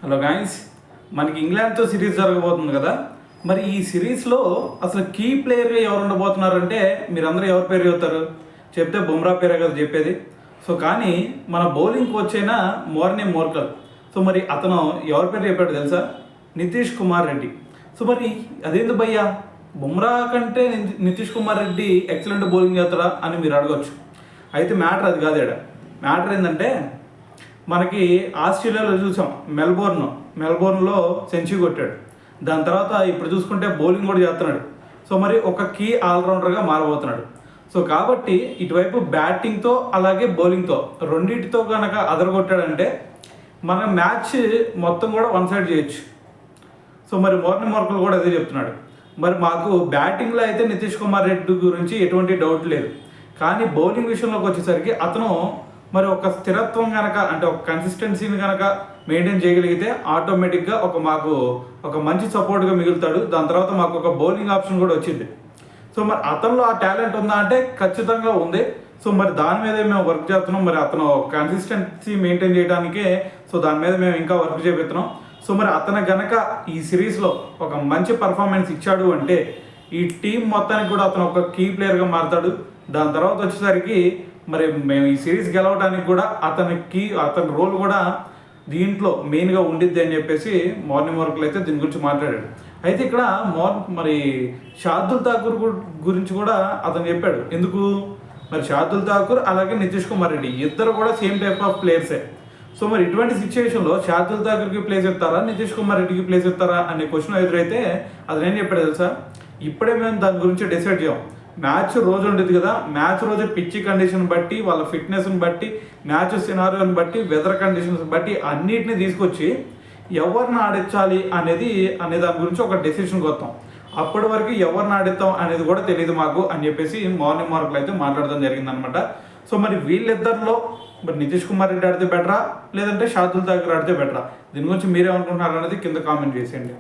Hello guys, మనకి ఇంగ్లాండ్తో series జరగబోతుంది కదా. మరి ఈ సిరీస్లో అసలు కీ ప్లేయర్గా ఎవరు ఉండబోతున్నారంటే మీరందరూ ఎవరి పేరు చెప్తారు? చెప్తే బుమ్రా పేరే కదా చెప్పేది. సో కానీ మన బౌలింగ్ కోచ్ అయిన మోర్నీ మోర్కల్, సో మరి అతను ఎవరి పేరు చెప్పాడు తెలుసా? నితీష్ కుమార్ రెడ్డి. సో మరి అదేంది భయ్యా, బుమ్రా కంటే నితీష్ కుమార్ రెడ్డి ఎక్సలెంట్ బౌలింగ్ చేస్తాడా అని మీరు అడగచ్చు. అయితే మ్యాటర్ అది కాదు. మ్యాటర్ ఏంటంటే మనకి ఆస్ట్రేలియాలో చూసాం, మెల్బోర్న్లో సెంచరీ కొట్టాడు. దాని తర్వాత ఇప్పుడు చూసుకుంటే బౌలింగ్ కూడా చేస్తున్నాడు. సో మరి ఒక కీ ఆల్రౌండర్గా మారబోతున్నాడు. సో కాబట్టి ఇటువైపు బ్యాటింగ్తో అలాగే బౌలింగ్తో రెండింటితో కనుక అదరగొట్టాడంటే మన మ్యాచ్ మొత్తం కూడా వన్ సైడ్ చేయొచ్చు. సో మరి మోర్నీ మోర్కల్ కూడా అదే చెప్తున్నాడు. మరి మాకు బ్యాటింగ్లో అయితే నితీష్ కుమార్ రెడ్డి గురించి ఎటువంటి డౌట్ లేదు, కానీ బౌలింగ్ విషయంలోకి వచ్చేసరికి అతను మరి ఒక స్థిరత్వం కనుక, అంటే ఒక కన్సిస్టెన్సీని కనుక మెయింటైన్ చేయగలిగితే ఆటోమేటిక్గా మాకు ఒక మంచి సపోర్ట్గా మిగులుతాడు. దాని తర్వాత మాకు ఒక బౌలింగ్ ఆప్షన్ కూడా వచ్చింది. సో మరి అతనిలో ఆ టాలెంట్ ఉందా అంటే ఖచ్చితంగా ఉంది. సో మరి దాని మీద మేము వర్క్ చేస్తున్నాం. మరి అతను కన్సిస్టెన్సీ మెయింటైన్ చేయడానికే సో దాని మీద మేము ఇంకా వర్క్ చేపిస్తున్నాం. సో మరి అతను గనక ఈ సిరీస్లో ఒక మంచి పర్ఫార్మెన్స్ ఇచ్చాడు అంటే ఈ టీం మొత్తానికి కూడా అతను ఒక కీ ప్లేయర్గా మారుతాడు. దాని తర్వాత వచ్చేసరికి మరి మేము ఈ సిరీస్ గెలవడానికి కూడా అతని రోల్ కూడా దీంట్లో మెయిన్గా ఉండిద్ది అని చెప్పేసి మోర్నీ మోర్కల్ అయితే దీని గురించి మాట్లాడాడు. అయితే ఇక్కడ మరి షార్దుల్ ఠాకూర్ గురించి కూడా అతను చెప్పాడు. ఎందుకు మరి షార్దుల్ ఠాకూర్ అలాగే నితీష్ కుమార్ రెడ్డి ఇద్దరు కూడా సేమ్ టైప్ ఆఫ్ ప్లేయర్సే. సో మరి ఇటువంటి సిచ్యువేషన్లో షార్దుల్ ఠాకూర్కి ప్లేస్ ఇస్తారా, నితీష్ కుమార్ రెడ్డికి ప్లేస్ ఇస్తారా అనే క్వశ్చన్ ఎదురైతే అతను ఏం చెప్పాడు తెలుసా? ఇప్పుడే మేము దాని గురించి డిసైడ్ చేయం. మ్యాచ్ రోజు ఉండేది కదా, మ్యాచ్ రోజు పిచ్ కండిషన్ బట్టి, వాళ్ళ ఫిట్నెస్ని బట్టి, మ్యాచ్ సినారియోని బట్టి, వెదర్ కండిషన్స్ బట్టి అన్నిటిని తీసుకొచ్చి ఎవరిని ఆడించాలి అనే దాని గురించి ఒక డెసిషన్కి వస్తాం. అప్పటి వరకు ఎవరిని ఆడిస్తాం అనేది కూడా తెలియదు మాకు అని చెప్పేసి మోర్నీ మోర్కల్ అయితే మాట్లాడడం జరిగిందనమాట. సో మరి వీళ్ళిద్దరిలో మరి నితీష్ కుమార్ రెడ్డి ఆడితే బెటరా, లేదంటే షార్దుల్ ఠాకూర్ ఆడితే బెటరా? దీని గురించి మీరేమనుకుంటున్నారు అనేది కింద కామెంట్ చేసేయండి.